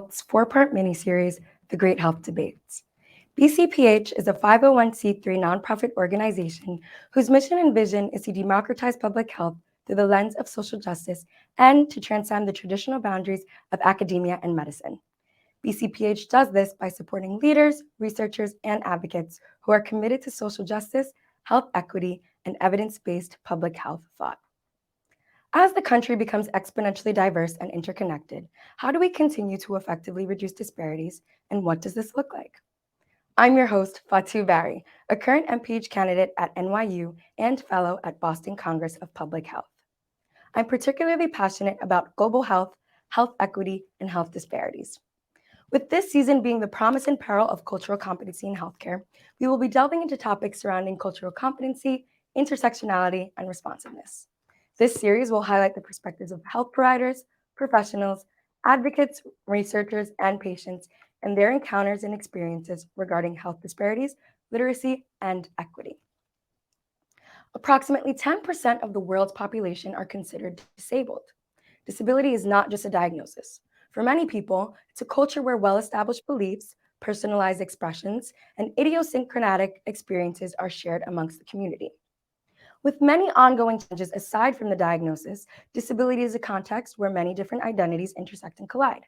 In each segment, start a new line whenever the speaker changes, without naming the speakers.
Schultz 4-part miniseries, The Great Health Debates. BCPH is a 501c3 nonprofit organization whose mission and vision is to democratize public health through the lens of social justice and to transcend the traditional boundaries of academia and medicine. BCPH does this by supporting leaders, researchers, and advocates who are committed to social justice, health equity, and evidence-based public health thought. As the country becomes exponentially diverse and interconnected, how do we continue to effectively reduce disparities, and what does this look like? I'm your host, Fatou Barry, a current MPH candidate at NYU and fellow at Boston Congress of Public Health. I'm particularly passionate about global health, health equity, and health disparities. With this season being the promise and peril of cultural competency in healthcare, we will be delving into topics surrounding cultural competency, intersectionality, and responsiveness. This series will highlight the perspectives of health providers, professionals, advocates, researchers, and patients, and their encounters and experiences regarding health disparities, literacy, and equity. Approximately 10% of the world's population are considered disabled. Disability is not just a diagnosis. For many people, it's a culture where well-established beliefs, personalized expressions, and idiosyncratic experiences are shared amongst the community. With many ongoing challenges aside from the diagnosis, disability is a context where many different identities intersect and collide.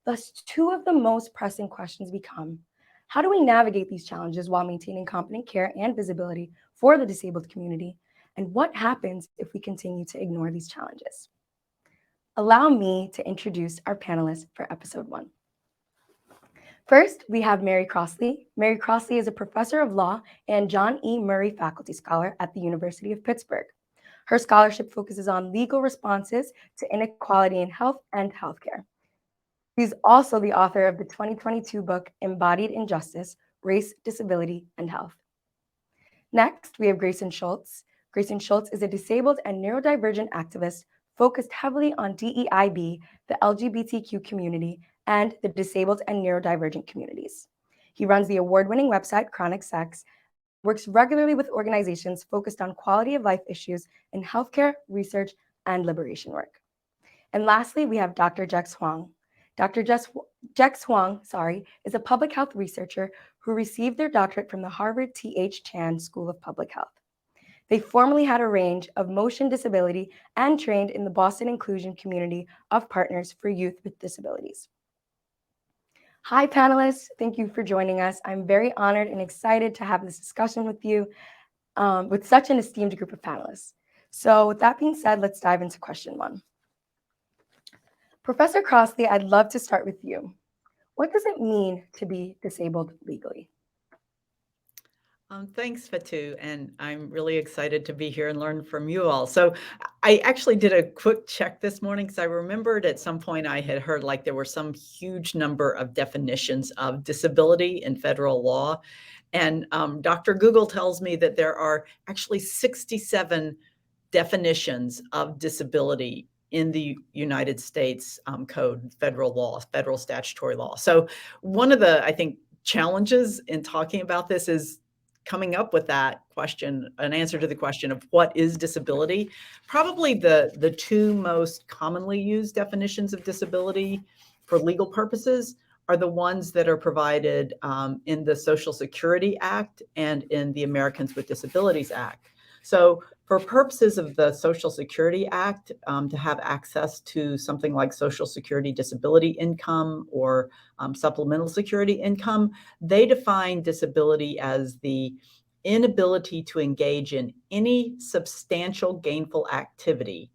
Thus, two of the most pressing questions become, how do we navigate these challenges while maintaining competent care and visibility for the disabled community? And what happens if we continue to ignore these challenges? Allow me to introduce our panelists for episode 1. First, we have Mary Crossley. Mary Crossley is a professor of law and John E. Murray Faculty Scholar at the University of Pittsburgh. Her scholarship focuses on legal responses to inequality in health and healthcare. She's also the author of the 2022 book, Embodied Injustice: Race, Disability, and Health. Next, we have Grayson Schultz. Grayson Schultz is a disabled and neurodivergent activist focused heavily on DEIB, the LGBTQ community, and the disabled and neurodivergent communities. He runs the award-winning website Chronic Sex, works regularly with organizations focused on quality of life issues in healthcare, research, and liberation work. And lastly, we have Dr. Jex Huang. Dr. Jex Huang is a public health researcher who received their doctorate from the Harvard T.H. Chan School of Public Health. They formerly had a range of motion disability and trained in the Boston Inclusion community of partners for youth with disabilities. Hi, panelists. Thank you for joining us. I'm very honored and excited to have this discussion with you with such an esteemed group of panelists. So with that being said, let's dive into question 1. Professor Crossley, I'd love to start with you. What does it mean to be disabled legally?
Thanks, Fatou, and I'm really excited to be here and learn from you all. So I actually did a quick check this morning because I remembered at some point I had heard like there were some huge number of definitions of disability in federal law. And Dr. Google tells me that there are actually 67 definitions of disability in the United States Code, federal law, federal statutory law. So one of the, I think, challenges in talking about this is coming up with that question, an answer to the question of what is disability. Probably the two most commonly used definitions of disability for legal purposes are the ones that are provided in the Social Security Act and in the Americans with Disabilities Act. So for purposes of the Social Security Act, to have access to something like Social Security disability income or supplemental security income, they define disability as the inability to engage in any substantial gainful activity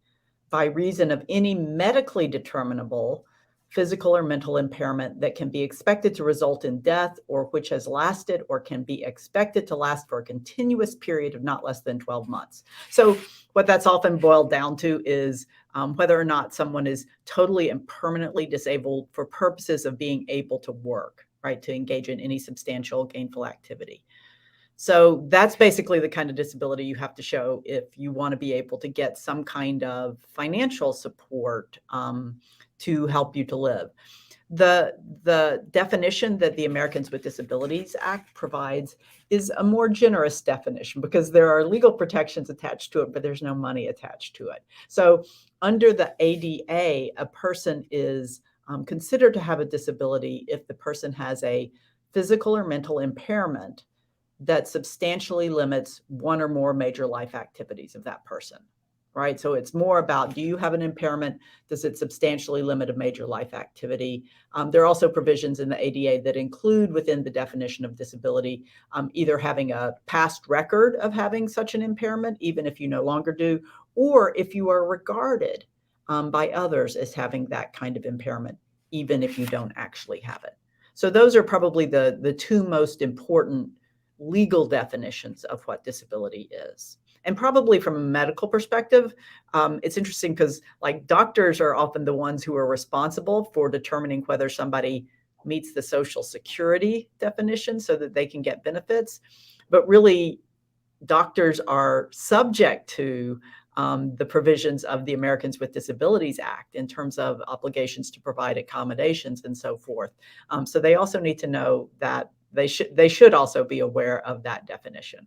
by reason of any medically determinable physical or mental impairment that can be expected to result in death or which has lasted or can be expected to last for a continuous period of not less than 12 months. So what that's often boiled down to is whether or not someone is totally and permanently disabled for purposes of being able to work, right, to engage in any substantial gainful activity. So that's basically the kind of disability you have to show if you want to be able to get some kind of financial support to help you to live. The definition that the Americans with Disabilities Act provides is a more generous definition because there are legal protections attached to it, but there's no money attached to it. So under the ADA, a person is considered to have a disability if the person has a physical or mental impairment that substantially limits one or more major life activities of that person, right? So it's more about, do you have an impairment? Does it substantially limit a major life activity? There are also provisions in the ADA that include within the definition of disability, either having a past record of having such an impairment, even if you no longer do, or if you are regarded by others as having that kind of impairment, even if you don't actually have it. So those are probably the two most important legal definitions of what disability is. And probably from a medical perspective, it's interesting because like doctors are often the ones who are responsible for determining whether somebody meets the Social Security definition so that they can get benefits. But really, doctors are subject to the provisions of the Americans with Disabilities Act in terms of obligations to provide accommodations and so forth. So they also need to know that they should also be aware of that definition.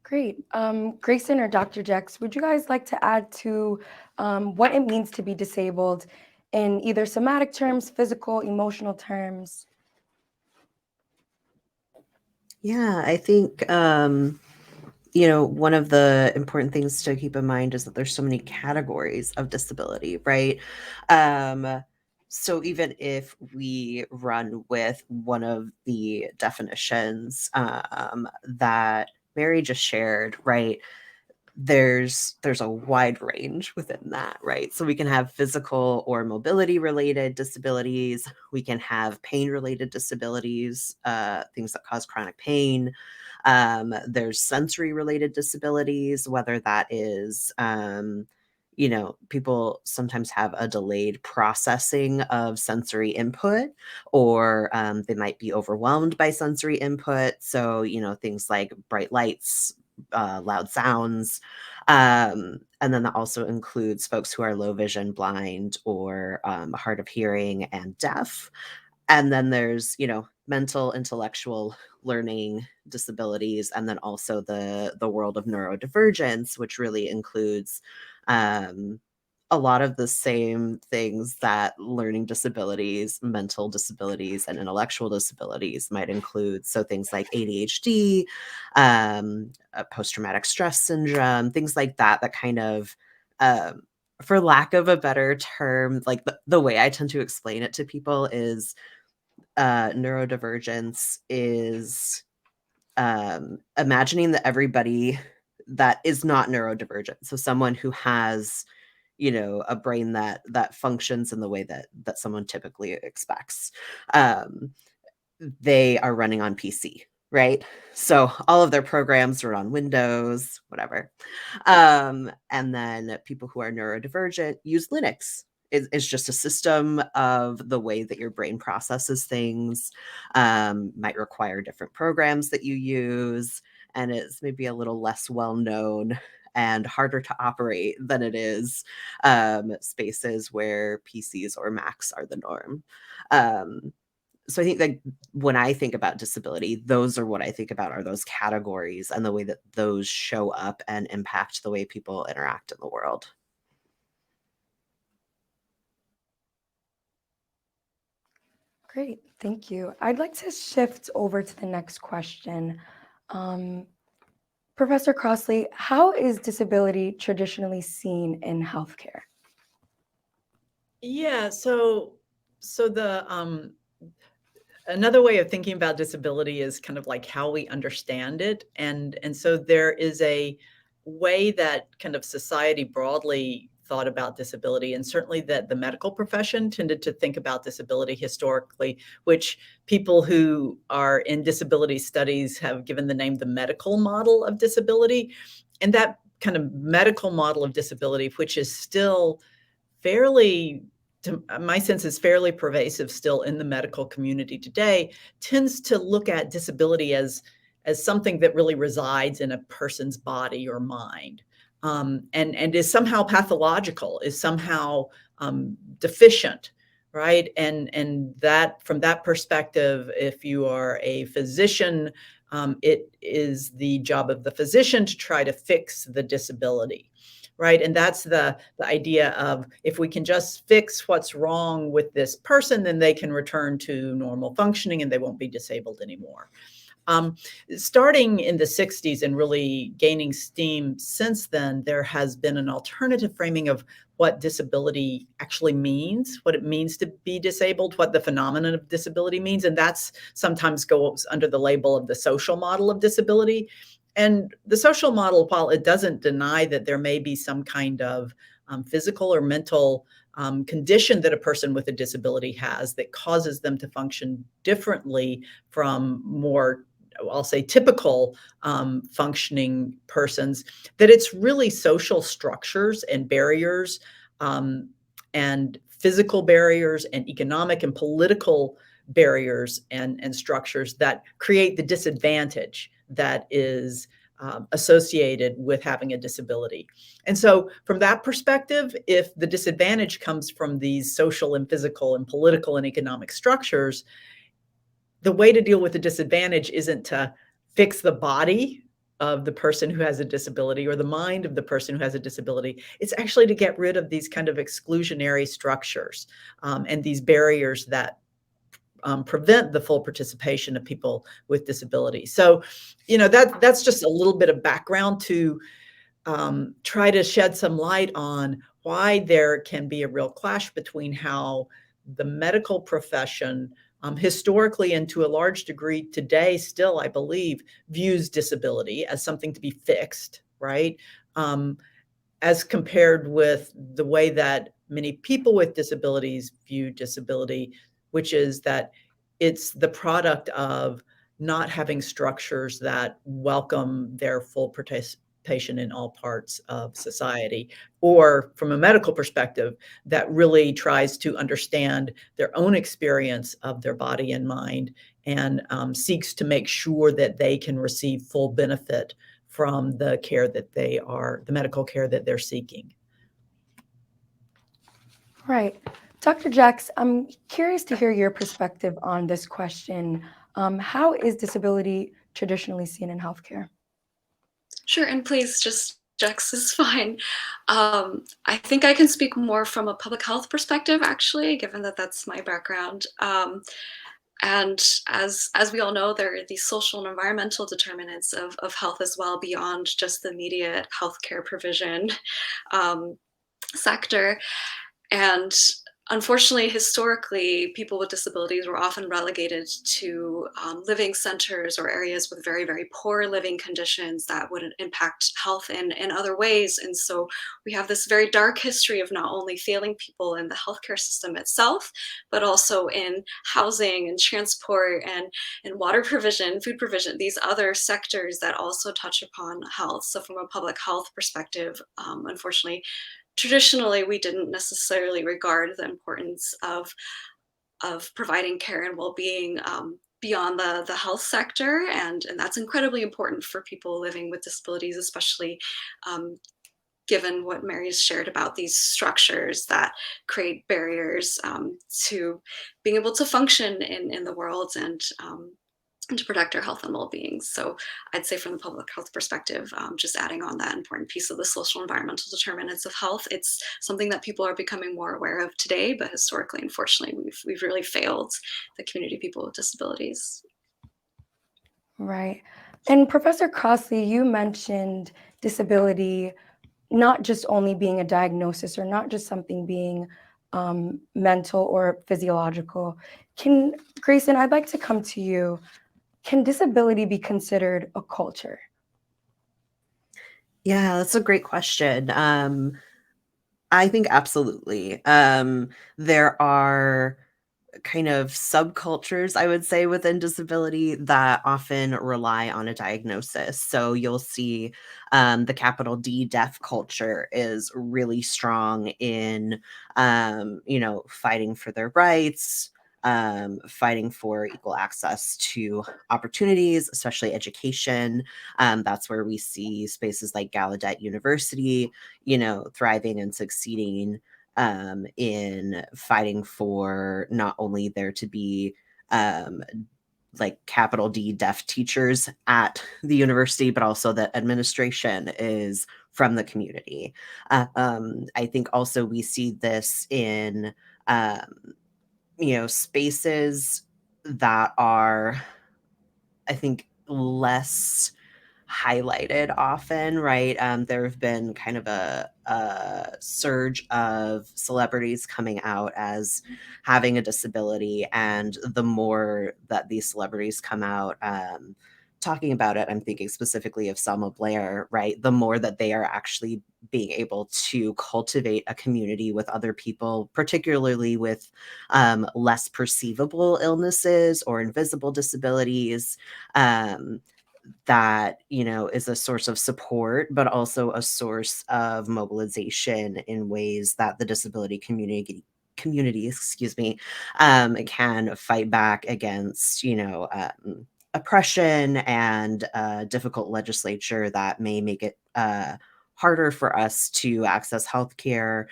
Great. Grayson or Dr. Jex, would you guys like to add to what it means to be disabled in either somatic terms, physical, emotional terms?
Yeah, I think, one of the important things to keep in mind is that there's so many categories of disability, right? So even if we run with one of the definitions that Mary just shared, right? There's a wide range within that, right? So we can have physical or mobility related disabilities. We can have pain related disabilities, things that cause chronic pain. There's sensory related disabilities, whether that is, people sometimes have a delayed processing of sensory input, or they might be overwhelmed by sensory input. So, things like bright lights, loud sounds. And then that also includes folks who are low vision, blind, or hard of hearing and deaf. And then there's, mental, intellectual, learning disabilities, and then also the world of neurodivergence, which really includes a lot of the same things that learning disabilities, mental disabilities, and intellectual disabilities might include. So things like ADHD, post-traumatic stress syndrome, things like that, that kind of, for lack of a better term, like the way I tend to explain it to people is neurodivergence is imagining that everybody that is not neurodivergent, so someone who has a brain that functions in the way that someone typically expects, they are running on PC, right? So all of their programs are on Windows, whatever. And then people who are neurodivergent use Linux. It's just a system of the way that your brain processes things, might require different programs that you use, and it's maybe a little less well known and harder to operate than it is spaces where PCs or Macs are the norm. So I think that when I think about disability, those are what I think about, are those categories and the way that those show up and impact the way people interact in the world.
Great, thank you. I'd like to shift over to the next question. Professor Crossley, how is disability traditionally seen in healthcare?
Yeah, so the another way of thinking about disability is kind of like how we understand it, and so there is a way that kind of society broadly thought about disability, and certainly that the medical profession tended to think about disability historically, which people who are in disability studies have given the name the medical model of disability. And that kind of medical model of disability, which is still fairly, to my sense, is fairly pervasive still in the medical community today, tends to look at disability as something that really resides in a person's body or mind, and is somehow pathological, is somehow deficient, right? And that, from that perspective, if you are a physician, it is the job of the physician to try to fix the disability, right? And that's the idea of, if we can just fix what's wrong with this person, then they can return to normal functioning and they won't be disabled anymore. Starting in the 60s and really gaining steam since then, there has been an alternative framing of what disability actually means, what it means to be disabled, what the phenomenon of disability means. And that's sometimes goes under the label of the social model of disability. And the social model, while it doesn't deny that there may be some kind of physical or mental condition that a person with a disability has that causes them to function differently from more, I'll say, typical functioning persons, that it's really social structures and barriers, and physical barriers and economic and political barriers and structures that create the disadvantage that is associated with having a disability. And so from that perspective, if the disadvantage comes from these social and physical and political and economic structures, the way to deal with the disadvantage isn't to fix the body of the person who has a disability or the mind of the person who has a disability. It's actually to get rid of these kind of exclusionary structures and these barriers that prevent the full participation of people with disabilities. So, that's just a little bit of background to try to shed some light on why there can be a real clash between how the medical profession historically, and to a large degree today still, I believe, views disability as something to be fixed, right? As compared with the way that many people with disabilities view disability, which is that it's the product of not having structures that welcome their full participation in all parts of society, or from a medical perspective, that really tries to understand their own experience of their body and mind and seeks to make sure that they can receive full benefit from the care that the medical care that they're seeking.
Right. Dr. Jax, I'm curious to hear your perspective on this question. How is disability traditionally seen in healthcare?
Sure, and please, just Jax is fine. I think I can speak more from a public health perspective, actually, given that that's my background. And as we all know, there are these social and environmental determinants of health as well, beyond just the immediate healthcare provision sector. And unfortunately, historically, people with disabilities were often relegated to living centers or areas with very, very poor living conditions that would impact health in other ways. And so we have this very dark history of not only failing people in the healthcare system itself, but also in housing and transport and water provision, food provision, these other sectors that also touch upon health. So from a public health perspective, unfortunately, traditionally, we didn't necessarily regard the importance of providing care and well-being beyond the health sector, and that's incredibly important for people living with disabilities, especially given what Mary's shared about these structures that create barriers to being able to function in the world and to protect our health and well-being. So I'd say from the public health perspective, just adding on that important piece of the social environmental determinants of health, it's something that people are becoming more aware of today, but historically, unfortunately, we've really failed the community of people with disabilities.
Right. And Professor Crossley, you mentioned disability not just only being a diagnosis or not just something being mental or physiological. Grayson, I'd like to come to you. Can disability be considered a culture?
Yeah, that's a great question. I think absolutely. There are kind of subcultures, I would say, within disability that often rely on a diagnosis. So you'll see the capital D deaf culture is really strong in, fighting for their rights, fighting for equal access to opportunities, especially education. That's where we see spaces like Gallaudet University, thriving and succeeding in fighting for not only there to be like capital D deaf teachers at the university, but also that administration is from the community. I think also we see this in, spaces that are, I think, less highlighted often, right? There have been kind of a surge of celebrities coming out as having a disability, and the more that these celebrities come out talking about it, I'm thinking specifically of Selma Blair, right? The more that they are actually being able to cultivate a community with other people, particularly with less perceivable illnesses or invisible disabilities. That is a source of support, but also a source of mobilization in ways that the disability community, excuse me, can fight back against oppression and difficult legislature that may make it harder for us to access healthcare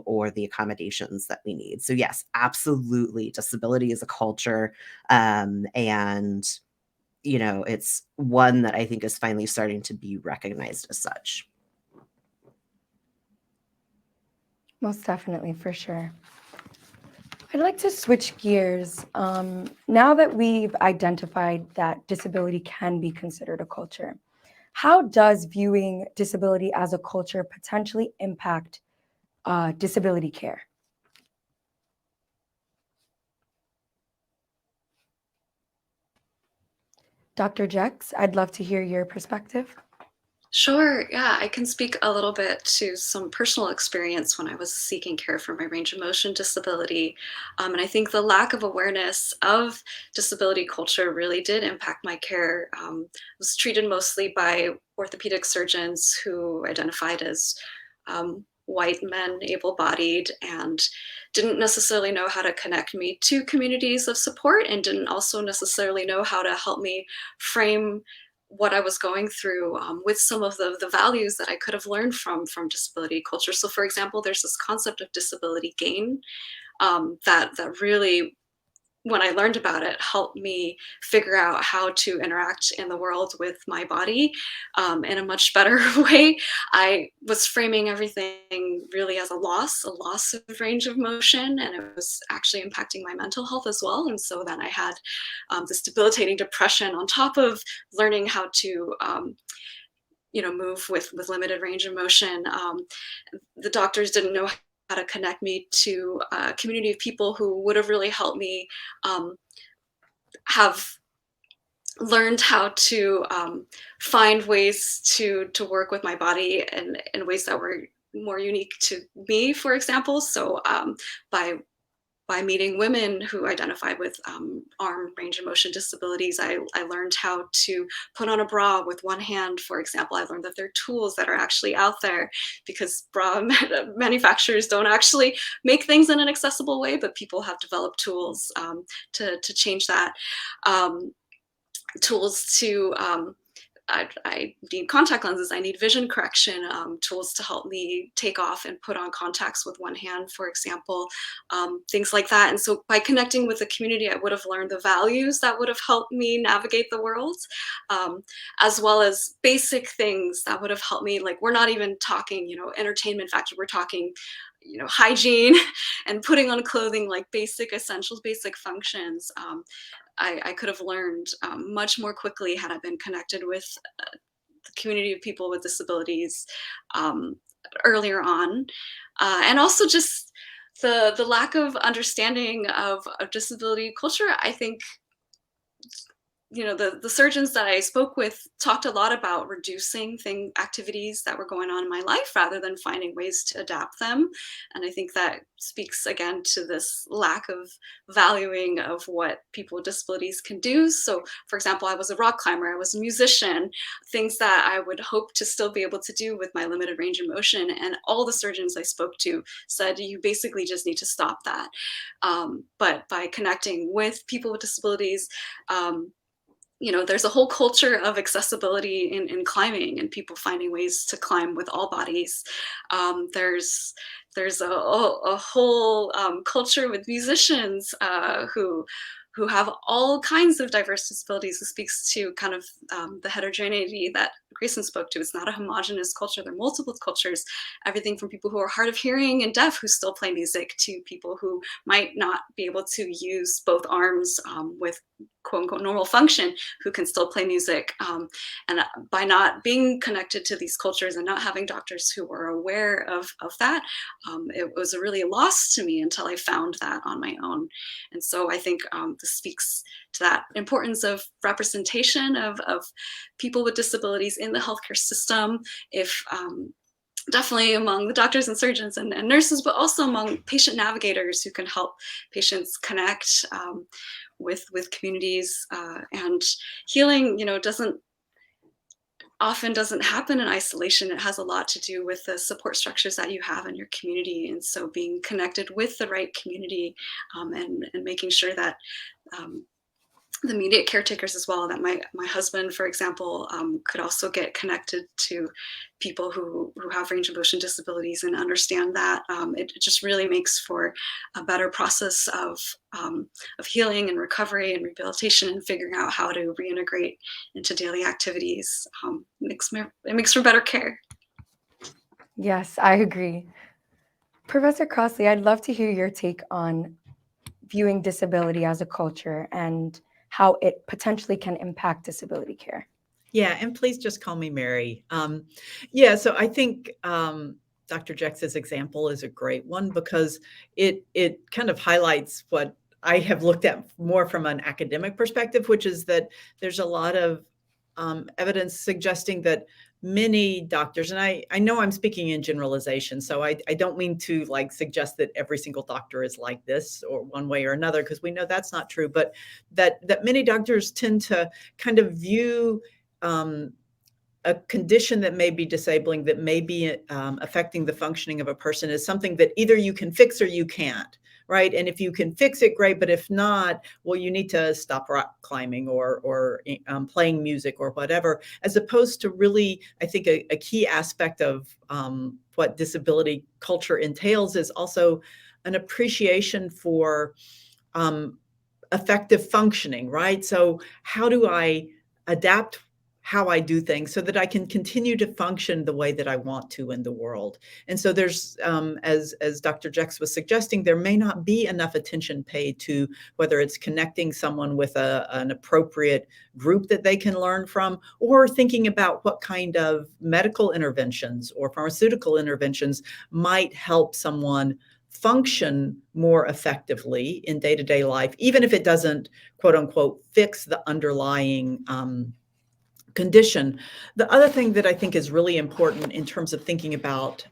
or the accommodations that we need. So yes, absolutely, disability is a culture, and it's one that I think is finally starting to be recognized as such.
Most definitely, for sure. I'd like to switch gears. Now that we've identified that disability can be considered a culture, how does viewing disability as a culture potentially impact disability care? Dr. Jex, I'd love to hear your perspective.
Sure, yeah, I can speak a little bit to some personal experience when I was seeking care for my range of motion disability. And I think the lack of awareness of disability culture really did impact my care. I was treated mostly by orthopedic surgeons who identified as white men, able-bodied, and didn't necessarily know how to connect me to communities of support, and didn't also necessarily know how to help me frame what I was going through with some of the values that I could have learned from disability culture. So for example, there's this concept of disability gain that really, when I learned about it, helped me figure out how to interact in the world with my body in a much better way. I was framing everything really as a loss of range of motion, and it was actually impacting my mental health as well. And so then I had this debilitating depression on top of learning how to move with limited range of motion. The doctors didn't know how to connect me to a community of people who would have really helped me have learned how to find ways to work with my body in ways that were more unique to me, for example. So by meeting women who identified with arm range of motion disabilities, I learned how to put on a bra with one hand, for example. I learned that there are tools that are actually out there, because bra manufacturers don't actually make things in an accessible way, but people have developed tools to change that. Tools to I need contact lenses, I need vision correction tools to help me take off and put on contacts with one hand, for example, things like that. And so by connecting with the community, I would have learned the values that would have helped me navigate the world, as well as basic things that would have helped me. Like, we're not even talking, entertainment factor, we're talking, hygiene and putting on clothing, like basic essentials, basic functions. I could have learned much more quickly had I been connected with the community of people with disabilities earlier on. And also just the lack of understanding of disability culture. I think the surgeons that I spoke with talked a lot about reducing activities that were going on in my life rather than finding ways to adapt them. And I think that speaks again to this lack of valuing of what people with disabilities can do. So for example, I was a rock climber, I was a musician, things that I would hope to still be able to do with my limited range of motion. And all the surgeons I spoke to said, you basically just need to stop that. But by connecting with people with disabilities, there's a whole culture of accessibility in climbing and people finding ways to climb with all bodies. There's a whole culture with musicians who have all kinds of diverse disabilities. This speaks to kind of the heterogeneity that Grayson spoke to. It's not a homogenous culture. There are multiple cultures, everything from people who are hard of hearing and deaf who still play music to people who might not be able to use both arms with quote unquote normal function who can still play music. And by not being connected to these cultures and not having doctors who were aware of that, it was really a loss to me until I found that on my own. And so I think this speaks to that importance of representation of people with disabilities in the healthcare system, if definitely among the doctors and surgeons and nurses, but also among patient navigators who can help patients connect with communities. And healing, often doesn't happen in isolation. It has a lot to do with the support structures that you have in your community. And so being connected with the right community and making sure that the immediate caretakers as well, that my husband, for example, could also get connected to people who have range of motion disabilities and understand that. It just really makes for a better process of healing and recovery and rehabilitation and figuring out how to reintegrate into daily activities. It makes for better care.
Yes, I agree. Professor Crossley, I'd love to hear your take on viewing disability as a culture and how it potentially can impact disability care.
Yeah, and please just call me Mary. Yeah, so I think Dr. Jex's example is a great one because it kind of highlights what I have looked at more from an academic perspective, which is that there's a lot of evidence suggesting that many doctors, and I know I'm speaking in generalization, so I don't mean to suggest that every single doctor is like this or one way or another, because we know that's not true, but that many doctors tend to kind of view a condition that may be disabling, that may be affecting the functioning of a person, as something that either you can fix or you can't. Right. And if you can fix it, great. But if not, well, you need to stop rock climbing or playing music or whatever, as opposed to really, I think a key aspect of what disability culture entails is also an appreciation for effective functioning. Right. So how do I adapt how I do things so that I can continue to function the way that I want to in the world? And so there's, as Dr. Jex was suggesting, there may not be enough attention paid to whether it's connecting someone with an appropriate group that they can learn from, or thinking about what kind of medical interventions or pharmaceutical interventions might help someone function more effectively in day-to-day life, even if it doesn't, quote unquote, fix the underlying condition. The other thing that I think is really important in terms of thinking about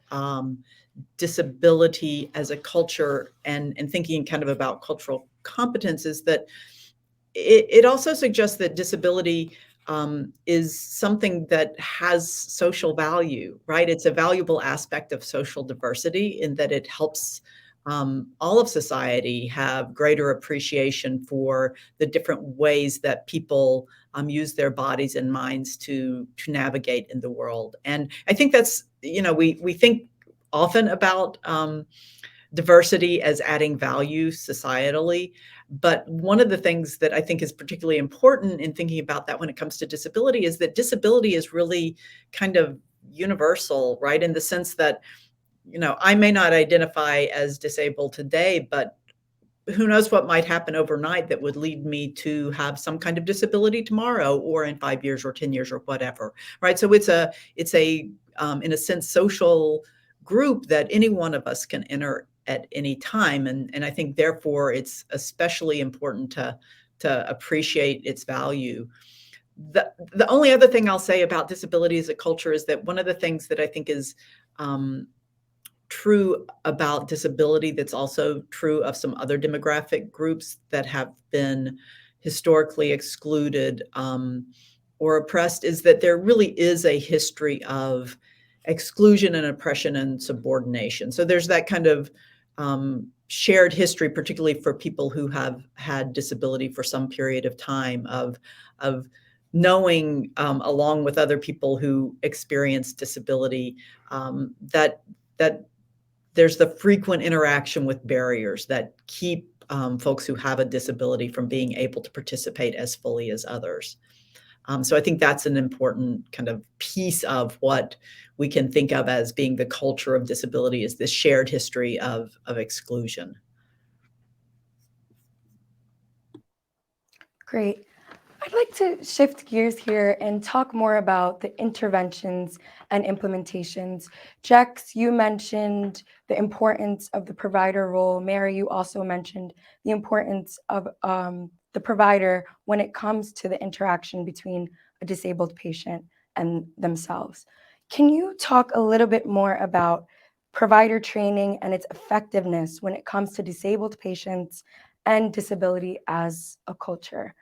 disability as a culture and thinking kind of about cultural competence is that it also suggests that disability is something that has social value, right? It's a valuable aspect of social diversity in that it helps all of society have greater appreciation for the different ways that people use their bodies and minds to navigate in the world. And I think that's, we think often about diversity as adding value societally. But one of the things that I think is particularly important in thinking about that when it comes to disability is that disability is really kind of universal, right? In the sense that, I may not identify as disabled today, but who knows what might happen overnight that would lead me to have some kind of disability tomorrow or in 5 years or 10 years or whatever, right? So it's a in a sense, social group that any one of us can enter at any time. And I think therefore it's especially important to appreciate its value. The only other thing I'll say about disability as a culture is that one of the things that I think is true about disability that's also true of some other demographic groups that have been historically excluded or oppressed is that there really is a history of exclusion and oppression and subordination. So there's that kind of shared history, particularly for people who have had disability for some period of time, of knowing, along with other people who experience disability, that there's the frequent interaction with barriers that keep folks who have a disability from being able to participate as fully as others. So I think that's an important kind of piece of what we can think of as being the culture of disability, is this shared history of exclusion.
Great. I'd like to shift gears here and talk more about the interventions and implementations. Jex, you mentioned the importance of the provider role. Mary, you also mentioned the importance of the provider when it comes to the interaction between a disabled patient and themselves. Can you talk a little bit more about provider training and its effectiveness when it comes to disabled patients and disability as a culture?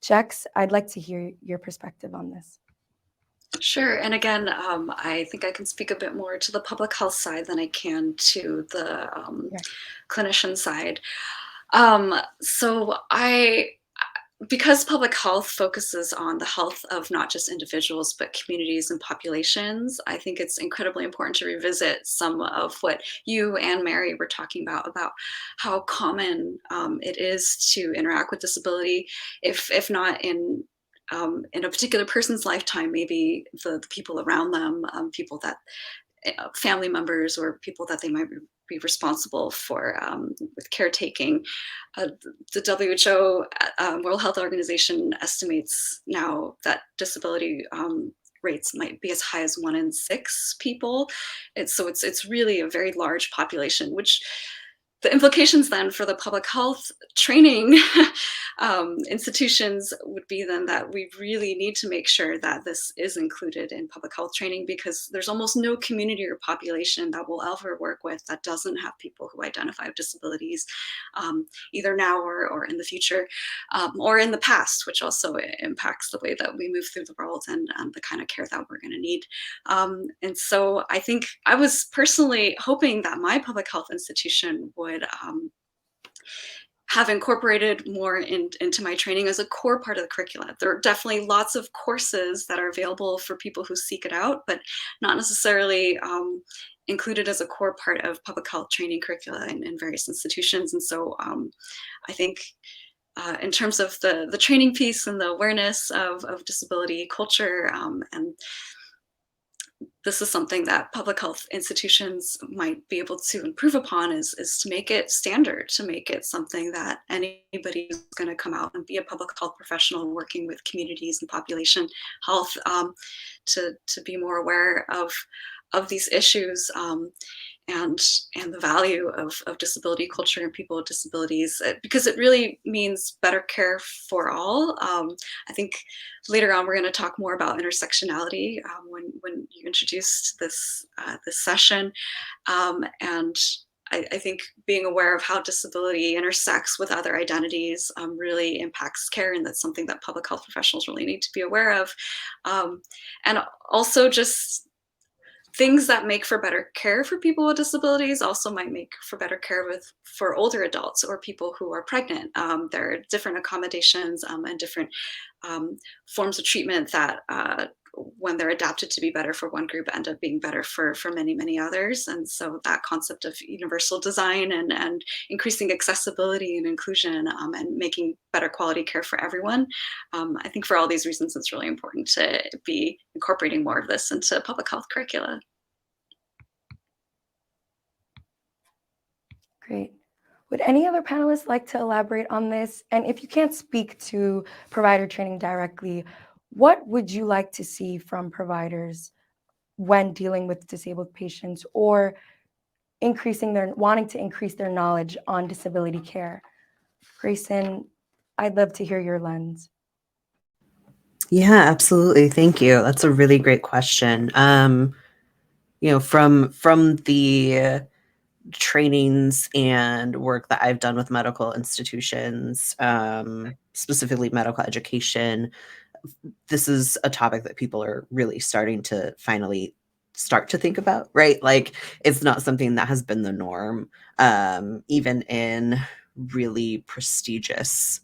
Jex, I'd like to hear your perspective on this.
Sure. And again, I think I can speak a bit more to the public health side than I can to the clinician side. Because public health focuses on the health of not just individuals, but communities and populations, I think it's incredibly important to revisit some of what you and Mary were talking about how common it is to interact with disability, if not in a particular person's lifetime, maybe the people around them, people that family members or people that they might be responsible for with caretaking. The WHO, World Health Organization, estimates now that disability rates might be as high as 1 in 6 people. It's really a very large population, which the implications then for the public health training institutions would be then that we really need to make sure that this is included in public health training, because there's almost no community or population that we'll ever work with that doesn't have people who identify with disabilities, either now or in the future, or in the past, which also impacts the way that we move through the world and the kind of care that we're going to need. And so I think I was personally hoping that my public health institution would have incorporated more into my training as a core part of the curricula. There are definitely lots of courses that are available for people who seek it out, but not necessarily included as a core part of public health training curricula in various institutions. And so I think in terms of the training piece and the awareness of disability culture, and this is something that public health institutions might be able to improve upon, is to make it standard, to make it something that anybody who's going to come out and be a public health professional working with communities and population health to be more aware of these issues and the value of disability culture and people with disabilities, because it really means better care for all. I think later on we're going to talk more about intersectionality when you introduced this session, and I think being aware of how disability intersects with other identities really impacts care, and that's something that public health professionals really need to be aware of, and also just things that make for better care for people with disabilities also might make for better care for older adults or people who are pregnant. There are different accommodations and different forms of treatment that when they're adapted to be better for one group end up being better for many, many others. And so that concept of universal design and increasing accessibility and inclusion and making better quality care for everyone, I think for all these reasons, it's really important to be incorporating more of this into public health curricula.
Great. Would any other panelists like to elaborate on this? And if you can't speak to provider training directly, what would you like to see from providers when dealing with disabled patients or wanting to increase their knowledge on disability care? Grayson, I'd love to hear your lens.
Yeah, absolutely. Thank you. That's a really great question. From the trainings and work that I've done with medical institutions, specifically medical education, this is a topic that people are really starting to finally start to think about, right? Like, it's not something that has been the norm, even in really prestigious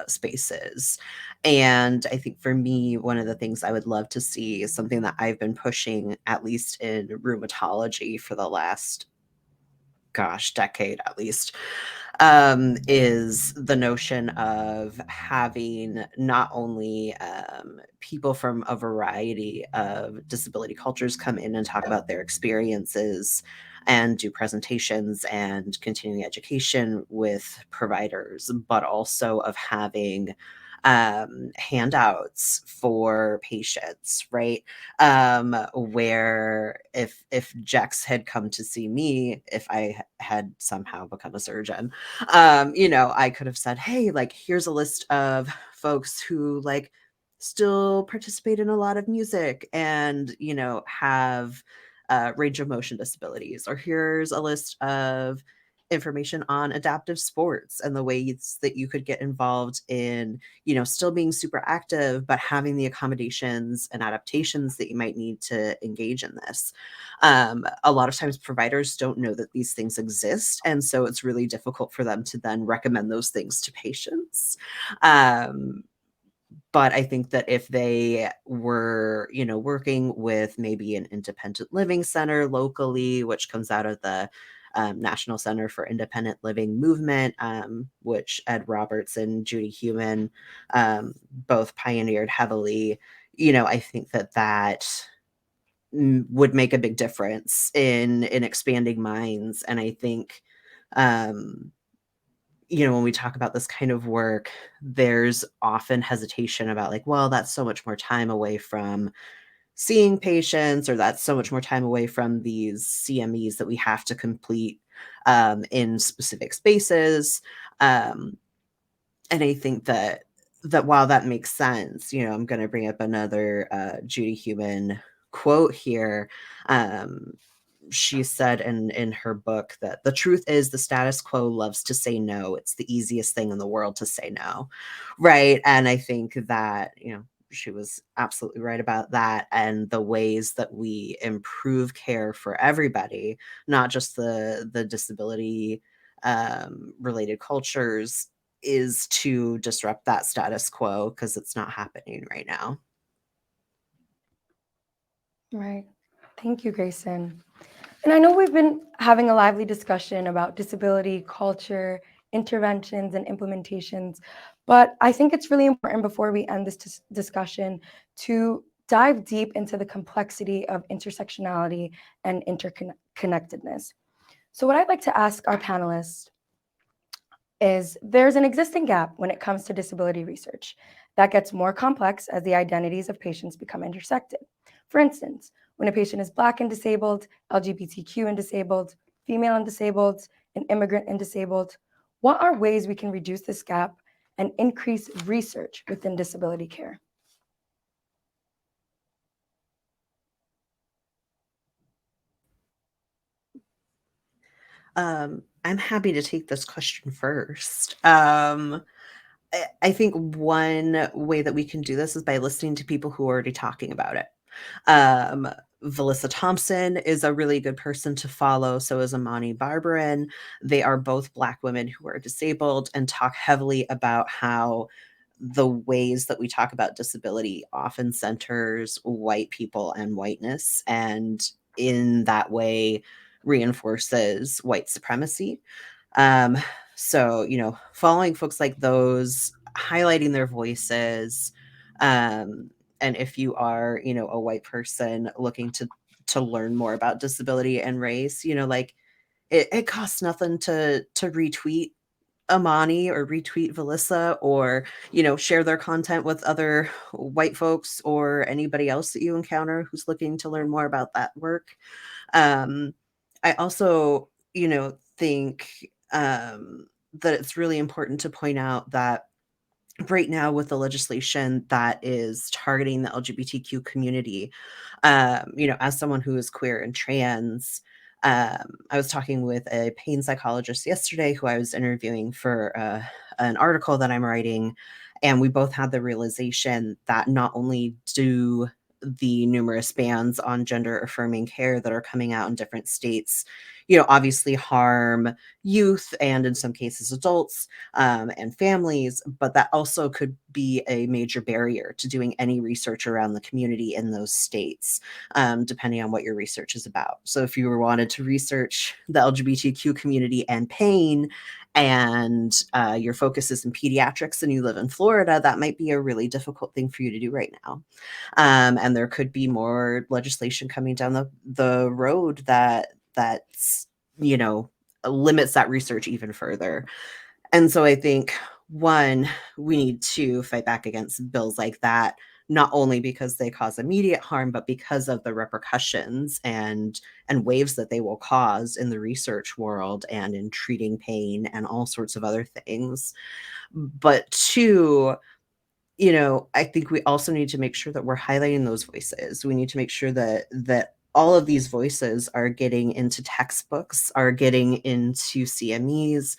spaces. And I think for me, one of the things I would love to see is something that I've been pushing, at least in rheumatology for the last, decade at least, is the notion of having not only people from a variety of disability cultures come in and talk about their experiences and do presentations and continuing education with providers, but also of having handouts for patients, right? Where if Jex had come to see me, if I had somehow become a surgeon, I could have said, hey, like, here's a list of folks who like still participate in a lot of music and, have range of motion disabilities, or here's a list of information on adaptive sports and the ways that you could get involved in, still being super active, but having the accommodations and adaptations that you might need to engage in this. A lot of times providers don't know that these things exist. And so it's really difficult for them to then recommend those things to patients. But I think that if they were, working with maybe an independent living center locally, which comes out of the National Center for Independent Living movement, which Ed Roberts and Judy Heumann both pioneered heavily, I think that would make a big difference in expanding minds. And I think, when we talk about this kind of work, there's often hesitation about like, well, that's so much more time away from seeing patients, or that's so much more time away from these CMEs that we have to complete in specific spaces. And I think that while that makes sense, I'm going to bring up another Judy Heumann quote here. She said in her book that the truth is the status quo loves to say no. It's the easiest thing in the world to say no. Right. And I think that, she was absolutely right about that. And the ways that we improve care for everybody, not just the disability related cultures, is to disrupt that status quo, because it's not happening right now.
Right. Thank you, Grayson. And I know we've been having a lively discussion about disability, culture, interventions, and implementations, but I think it's really important before we end this discussion to dive deep into the complexity of intersectionality and interconnectedness. So what I'd like to ask our panelists is, there's an existing gap when it comes to disability research that gets more complex as the identities of patients become intersected. For instance, when a patient is Black and disabled, LGBTQ and disabled, female and disabled, an immigrant and disabled, what are ways we can reduce this gap and increase research within disability care?
I'm happy to take this question first. I think one way that we can do this is by listening to people who are already talking about it. Valissa Thompson is a really good person to follow. So is Amani Barbarin. They are both Black women who are disabled and talk heavily about how the ways that we talk about disability often centers white people and whiteness, and in that way reinforces white supremacy. So, following folks like those, highlighting their voices, and if you are, a white person looking to learn more about disability and race, like it costs nothing to retweet Amani or retweet Valissa, or, share their content with other white folks or anybody else that you encounter who's looking to learn more about that work. I also, think that it's really important to point out that right now, with the legislation that is targeting the LGBTQ community, as someone who is queer and trans, I was talking with a pain psychologist yesterday who I was interviewing for an article that I'm writing, and we both had the realization that not only do the numerous bans on gender affirming care that are coming out in different states, obviously harm youth and in some cases adults and families, but that also could be a major barrier to doing any research around the community in those states, depending on what your research is about. So if you wanted to research the LGBTQ community and pain, and your focus is in pediatrics and you live in Florida, that might be a really difficult thing for you to do right now. And there could be more legislation coming down the road that's limits that research even further. And so I think, one, we need to fight back against bills like that, not only because they cause immediate harm, but because of the repercussions and waves that they will cause in the research world and in treating pain and all sorts of other things. But two, I think we also need to make sure that we're highlighting those voices. We need to make sure that all of these voices are getting into textbooks, are getting into CMEs,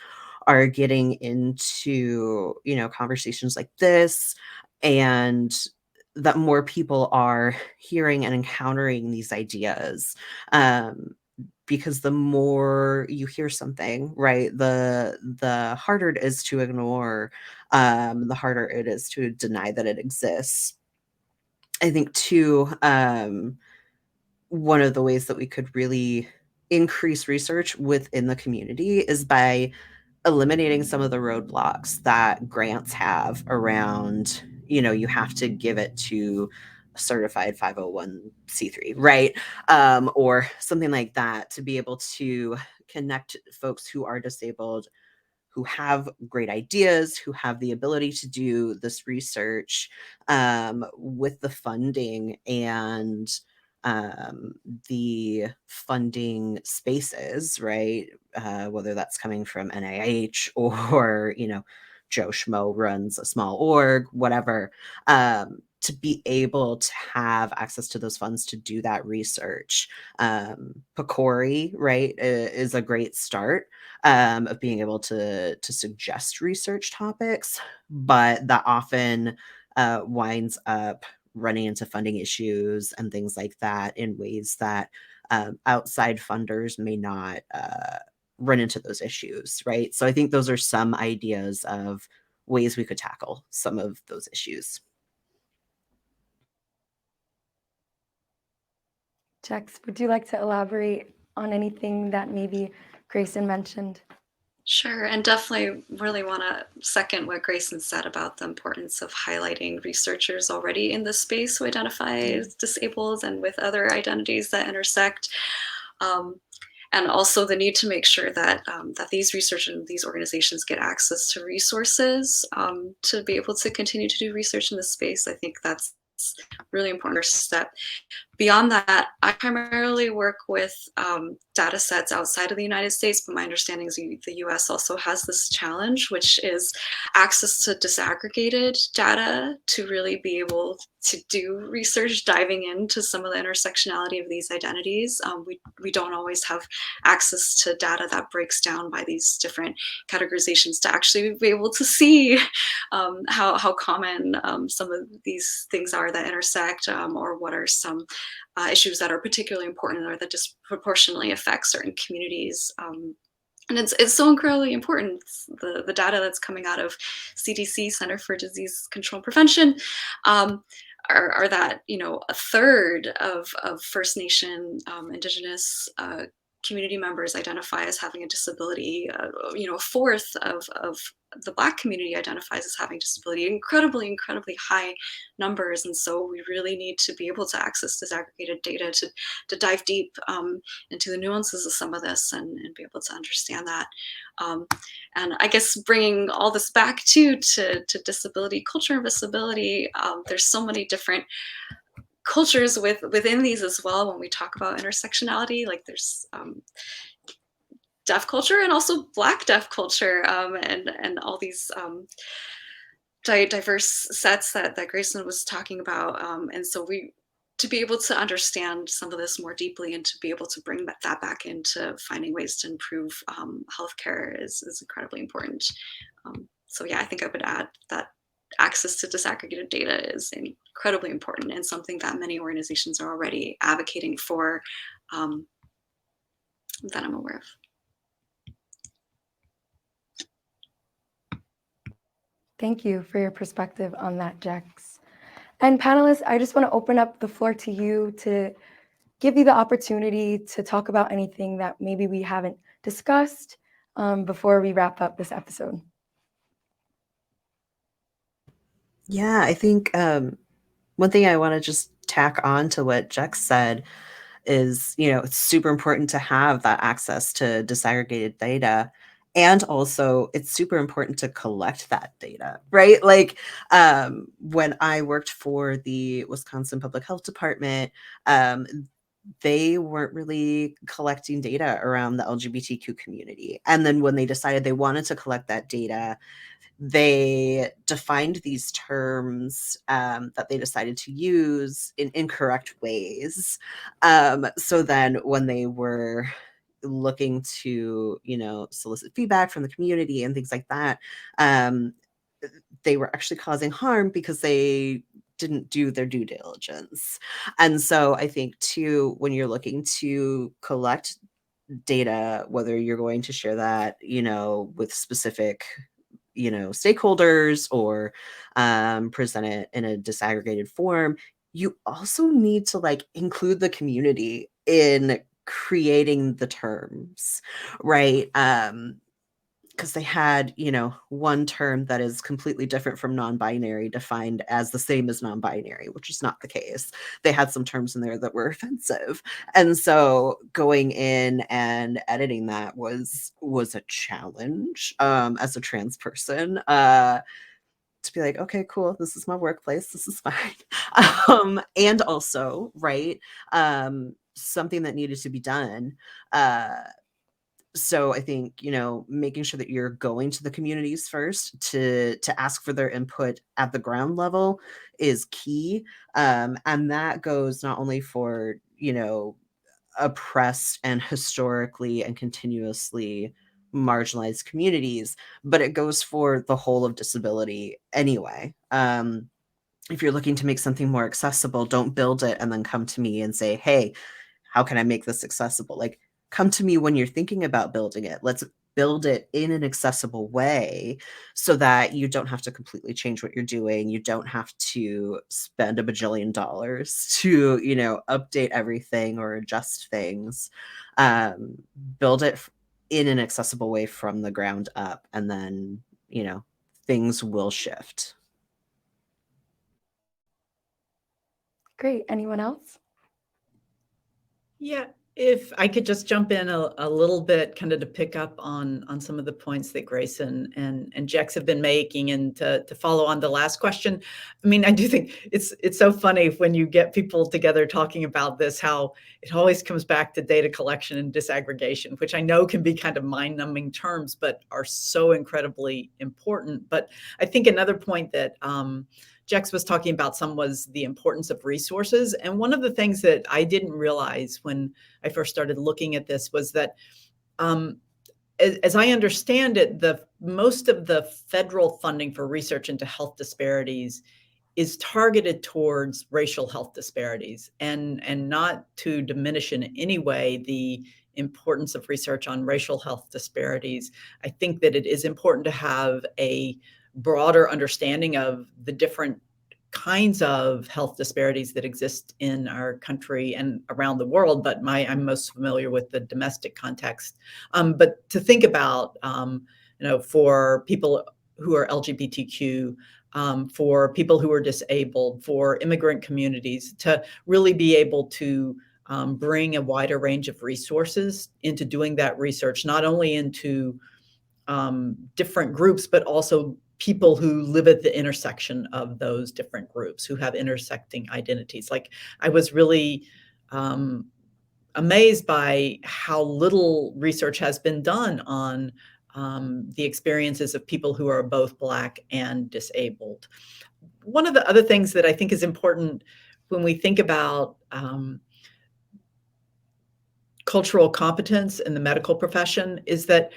are getting into, conversations like this, and that more people are hearing and encountering these ideas. Because the more you hear something, right, the harder it is to ignore, the harder it is to deny that it exists. I think too, one of the ways that we could really increase research within the community is by eliminating some of the roadblocks that grants have around, you have to give it to a certified 501c3, right? Or something like that, to be able to connect folks who are disabled, who have great ideas, who have the ability to do this research, with the funding and the funding spaces, right? Whether that's coming from NIH or, Joe Schmo runs a small org, whatever, to be able to have access to those funds to do that research. PCORI, right, is a great start of being able to suggest research topics, but that often winds up running into funding issues and things like that in ways that outside funders may not run into those issues, right? So I think those are some ideas of ways we could tackle some of those issues.
Jex, would you like to elaborate on anything that maybe Grayson mentioned?
Sure, and definitely really want to second what Grayson said about the importance of highlighting researchers already in this space who identify as disabled and with other identities that intersect. And also the need to make sure that that these researchers and these organizations get access to resources to be able to continue to do research in this space. I think that's really important first step. Beyond that, I primarily work with data sets outside of the United States, but my understanding is the US also has this challenge, which is access to disaggregated data to really be able to do research diving into some of the intersectionality of these identities. We don't always have access to data that breaks down by these different categorizations to actually be able to see how common some of these things are that intersect, or what are some issues that are particularly important or that disproportionately affect certain communities. And it's so incredibly important. The data that's coming out of CDC, Center for Disease Control and Prevention, are that, a third of First Nation, Indigenous community members identify as having a disability. A fourth of the Black community identifies as having disability. Incredibly high numbers, and so we really need to be able to access disaggregated data to dive deep into the nuances of some of this and be able to understand that. And I guess bringing all this back to disability culture and visibility, there's so many different cultures within these as well. When we talk about intersectionality, like there's deaf culture and also Black deaf culture, and all these diverse sets that Grayson was talking about. And so to be able to understand some of this more deeply and to be able to bring that back into finding ways to improve healthcare is incredibly important. So yeah, I think I would add that access to disaggregated data is incredibly important and something that many organizations are already advocating for, that I'm aware of.
Thank you for your perspective on that, Jex. And panelists, I just want to open up the floor to you to give you the opportunity to talk about anything that maybe we haven't discussed before we wrap up this episode.
Yeah, I think one thing I want to just tack on to what Jex said is, it's super important to have that access to disaggregated data. And also, it's super important to collect that data, right? Like when I worked for the Wisconsin Public Health Department, they weren't really collecting data around the LGBTQ community. And then when they decided they wanted to collect that data, they defined these terms that they decided to use in incorrect ways. So then when they were looking to, solicit feedback from the community and things like that, they were actually causing harm because they didn't do their due diligence. And so I think too, when you're looking to collect data, whether you're going to share that, with specific stakeholders or present it in a disaggregated form, you also need to include the community in creating the terms, right? Because they had, one term that is completely different from non-binary defined as the same as non-binary, which is not the case. They had some terms in there that were offensive. And so going in and editing that was a challenge as a trans person. To be like, okay, cool, this is my workplace, this is fine. And also, right, something that needed to be done. So I think, making sure that you're going to the communities first to ask for their input at the ground level is key. And that goes not only for, oppressed and historically and continuously marginalized communities, but it goes for the whole of disability anyway. If you're looking to make something more accessible, don't build it and then come to me and say, hey, how can I make this accessible? Come to me when you're thinking about building it. Let's build it in an accessible way so that you don't have to completely change what you're doing. You don't have to spend $1 bajillion to, update everything or adjust things. Build it in an accessible way from the ground up, and then, things will shift.
Great. Anyone else?
Yeah, if I could just jump in a little bit, kind of to pick up on some of the points that Grayson and Jex have been making, and to follow on the last question. I mean, I do think it's so funny when you get people together talking about this, how it always comes back to data collection and disaggregation, which I know can be kind of mind-numbing terms, but are so incredibly important. But I think another point that Jex was talking about some was the importance of resources. And one of the things that I didn't realize when I first started looking at this was that, as I understand it, most of the federal funding for research into health disparities is targeted towards racial health disparities, and not to diminish in any way the importance of research on racial health disparities. I think that it is important to have a broader understanding of the different kinds of health disparities that exist in our country and around the world, but I'm most familiar with the domestic context. But to think about, for people who are LGBTQ, for people who are disabled, for immigrant communities, to really be able to bring a wider range of resources into doing that research, not only into different groups, but also people who live at the intersection of those different groups, who have intersecting identities. Like, I was really amazed by how little research has been done on the experiences of people who are both Black and disabled. One of the other things that I think is important when we think about cultural competence in the medical profession is that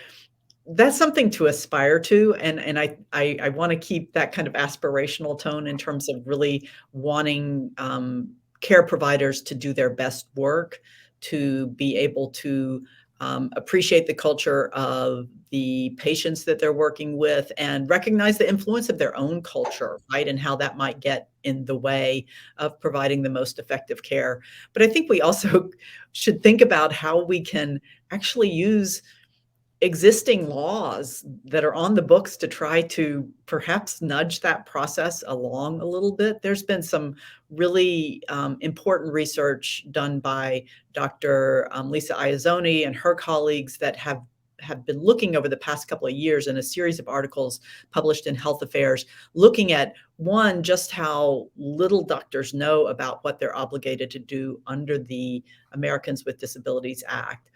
that's something to aspire to, and I want to keep that kind of aspirational tone in terms of really wanting care providers to do their best work, to be able to appreciate the culture of the patients that they're working with, and recognize the influence of their own culture, right, and how that might get in the way of providing the most effective care. But I think we also should think about how we can actually use existing laws that are on the books to try to perhaps nudge that process along a little bit. There's been some really important research done by Dr. Lisa Iazzoni and her colleagues that have been looking over the past couple of years in a series of articles published in Health Affairs, looking at, one, just how little doctors know about what they're obligated to do under the Americans with Disabilities Act.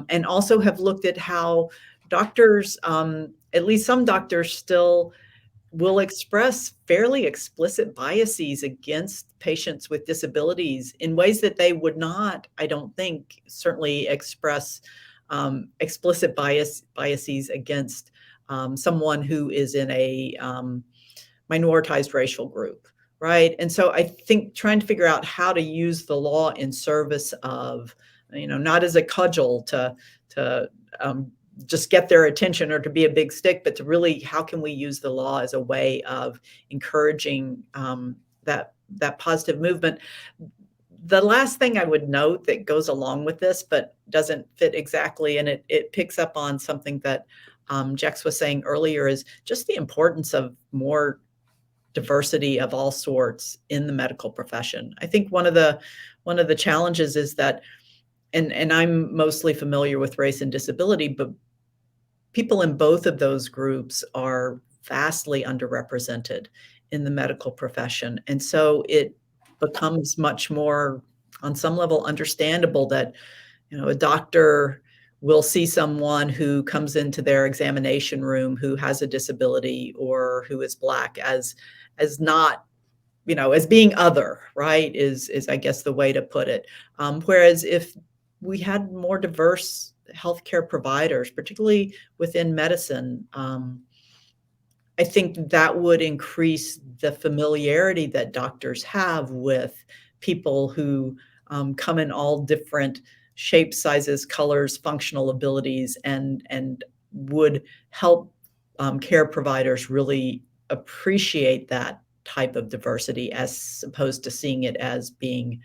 And also have looked at how doctors, at least some doctors, still will express fairly explicit biases against patients with disabilities in ways that they would not, I don't think, certainly express explicit biases against someone who is in a minoritized racial group, right? And so I think trying to figure out how to use the law in service of, not as a cudgel to just get their attention or to be a big stick, but to really, how can we use the law as a way of encouraging that positive movement? The last thing I would note that goes along with this, but doesn't fit exactly, and it picks up on something that Jex was saying earlier, is just the importance of more diversity of all sorts in the medical profession. I think one of the challenges is that, and I'm mostly familiar with race and disability, but people in both of those groups are vastly underrepresented in the medical profession. And so it becomes much more, on some level, understandable that, a doctor will see someone who comes into their examination room who has a disability or who is Black as not, as being other, right, is I guess the way to put it. Whereas if we had more diverse healthcare providers, particularly within medicine, I think that would increase the familiarity that doctors have with people who come in all different shapes, sizes, colors, functional abilities, and would help care providers really appreciate that type of diversity as opposed to seeing it as being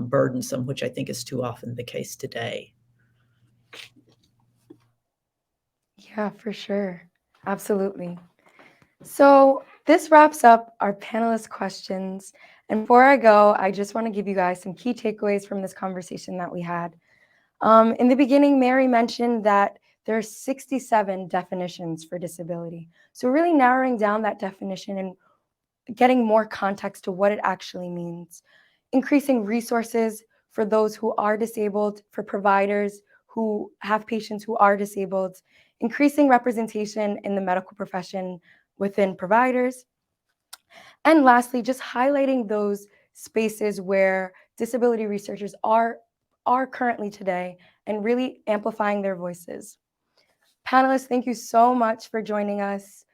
burdensome, which I think is too often the case today.
Yeah, for sure. Absolutely. So this wraps up our panelist questions. And before I go, I just want to give you guys some key takeaways from this conversation that we had. In the beginning, Mary mentioned that there are 67 definitions for disability. So really narrowing down that definition and getting more context to what it actually means. Increasing resources for those who are disabled, for providers who have patients who are disabled, increasing representation in the medical profession within providers. And lastly, just highlighting those spaces where disability researchers are currently today and really amplifying their voices. Panelists, thank you so much for joining us.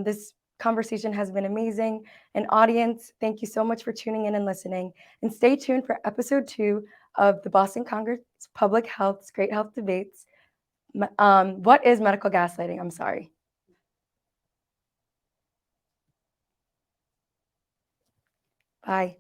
This conversation has been amazing. And audience, thank you so much for tuning in and listening. And stay tuned for episode 2 of the Boston Congress Public Health's Great Health Debates. What is medical gaslighting? I'm sorry. Bye.